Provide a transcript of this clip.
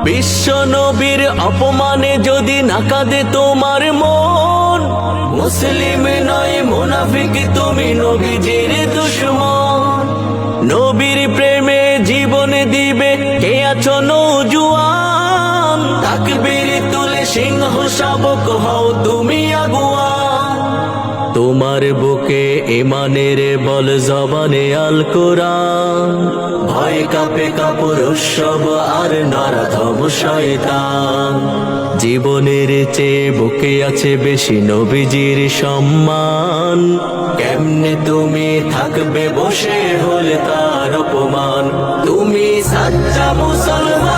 বিশ্ব নবীর অপমানে যদি না কাঁদে তোমার মন, মুসলিম নয় মুনাফিক তুমি নবীজির দুশমন। নবীর প্রেমে জীবন দিবে কে আছো নওজোয়ান, তাকবীর তুলে সিংহ শাবক হও তুমি আগুয়ান। তোমার বুকে ইমানের বল জবানে আল কোরআন, ভয় কাঁপে কাপুর উৎসব আর নরধম শয়তান। জীবনের চেয়ে বুকে আছে বেশি নবীজির সম্মান, কেমনে তুমি থাকবে বসে হলে তার অপমান। তুমি সাচ্চা মুসলমান।